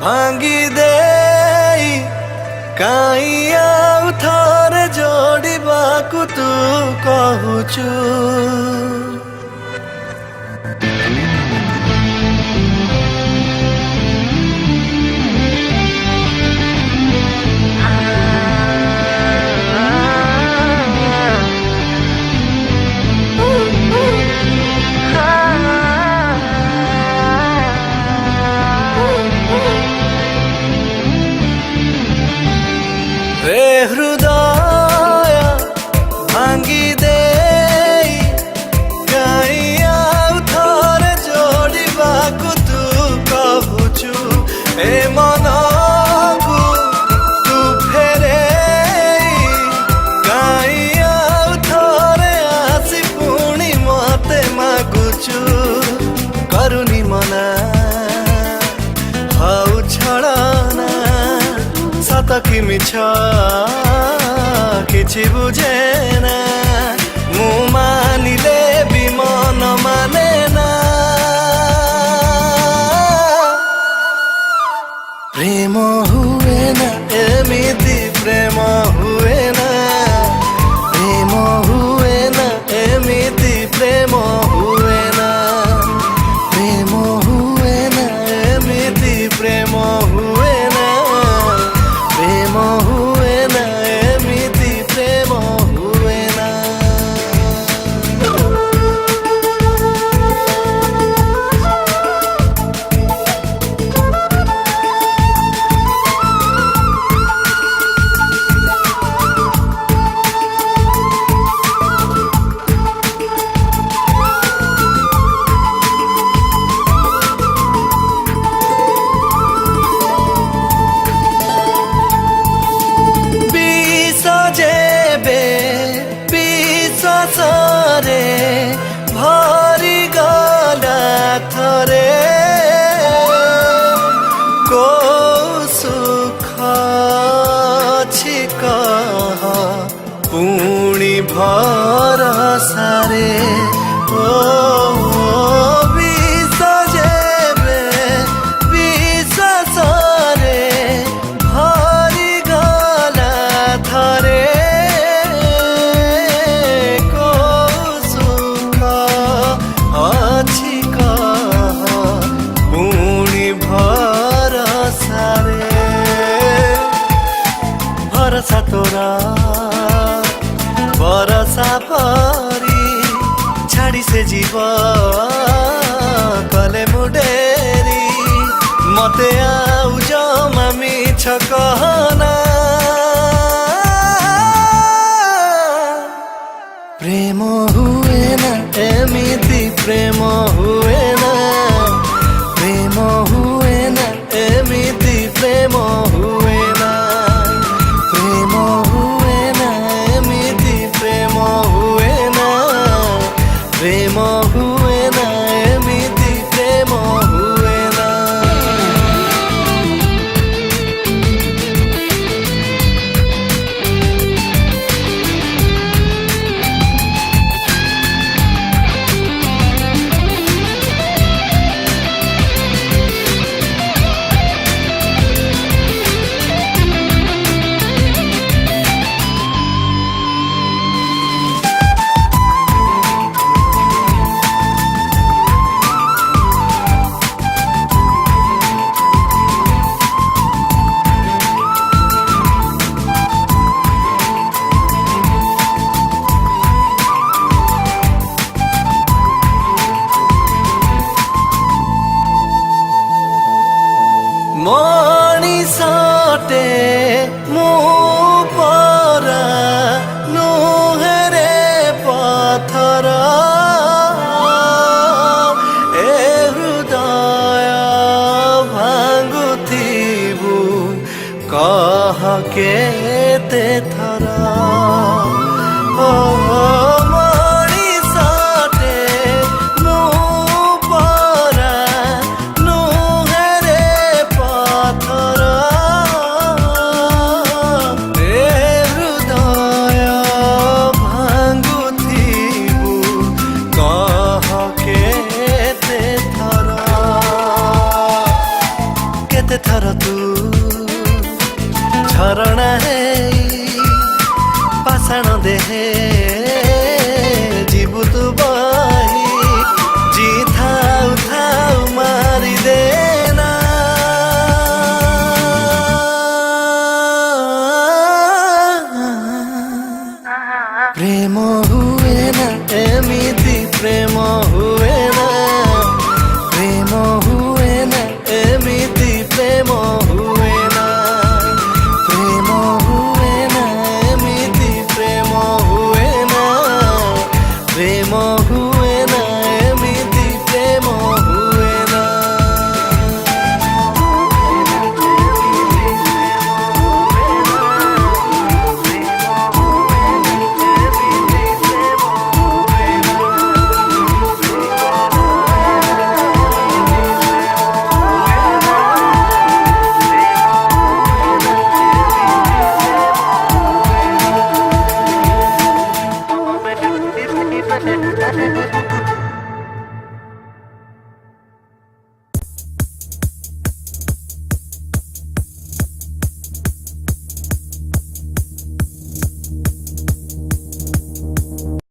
ଭାଙ୍ଗି ଦେଇ କାହିଁ ଆଉ ଥରେ ଯୋଡ଼ିବାକୁ ତୁ କହୁଛୁ। रे हृदय भांगी देई काहीं आउ थरे जोड़िबाकु तू कहुछु। ए मनकु तू फेरेई काहीं आउ थरे आसी पुणी मते मागुछु। करुनी मना हौ छड़ना सत कि मिछ किछि बुझे ना मु मानिले भी मन माने ना। प्रेम हुए ना एमिति प्रेम हुए ना। प्रेम हुए ना एमिति प्रेम हुए ना। प्रेम हुए ना एमिति प्रेम हुए ना। प्रेम हुए ना एमिति प्रेम हुए ना। विश्वासरे भरी गला थरे को सुख अछि कह पुणी भरसारे। भरसा तोरा बरसा परी छाड़ी से जीव कले मुडेरी मते आउ जमा मिछ कहना। प्रेम हुए ना एमिति प्रेम हुए ना। प्रेम हुए ना एमिति प्रेम हुए ना। प्रेम हुए ना एमिति प्रेम हुए ना। प्रेम हुए ना एमिति प्रेम हुए ना। थर ओ मଣିଷଟେ ମୁଁ ପରା ନୁହେଁ ରେ ପଥର ଏ ହୃଦୟ ଭାଙ୍ଗୁଥିବୁ କହ କେତେ ଥର ତୁ ଝରଣା ହେଇ ପାଷାଣ ଦେହେ ଯିବୁ ତୁ ବହି ଜି ଥାଉ ଥାଉ ମାରିଦେନା ପ୍ରେମ ହୁଏ ନା ଏମିତି ପ୍ରେମ